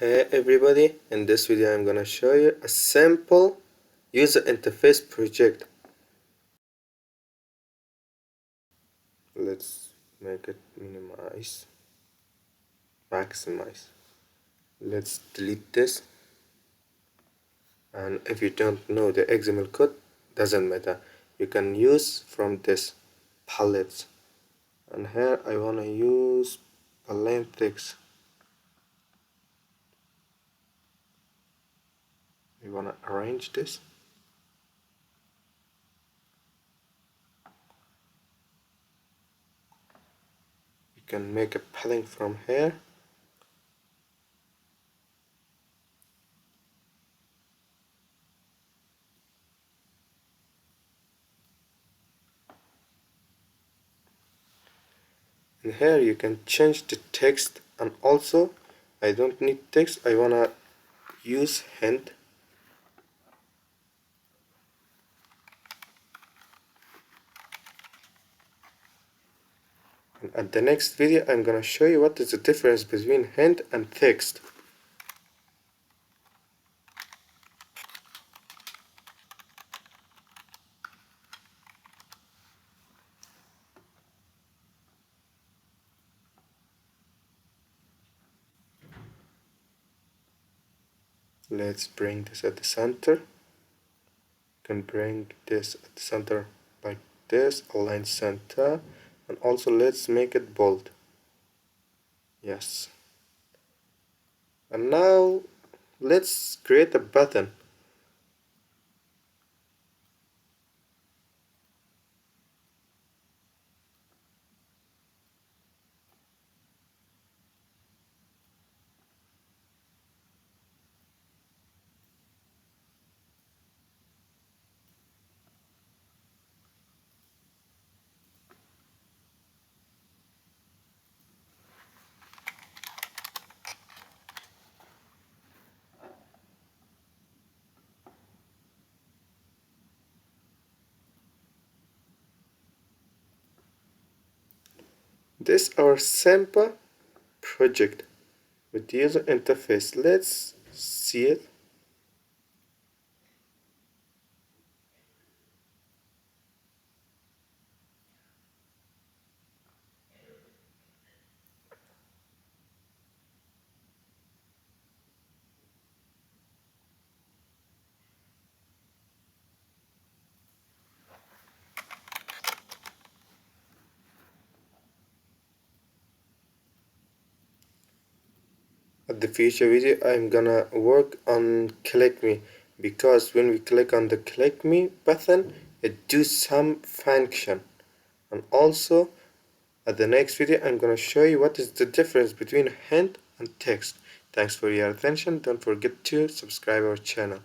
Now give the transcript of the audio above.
Hey everybody, in this video I'm gonna show you a simple user interface project. Let's make it maximize. Let's delete this, and if you don't know the XML code, doesn't matter. You can use from this palette. And here I wanna use plain text. We wanna arrange this. You can make a padding from here. And here you can change the text, and also I don't need text, I wanna use hint. And at the next video I'm gonna show you what is the difference between hint and text. Let's bring this at the center. You can bring this at the center like this, align center, and also let's make it bold. Yes. And now let's create a button. This is our simple project with user interface. Let's see it. At the future video I'm gonna work on click me, because when we click on the click me button it does some function. And also at the next video I'm gonna show you what is the difference between hint and text. Thanks for your attention. Don't forget to subscribe our channel.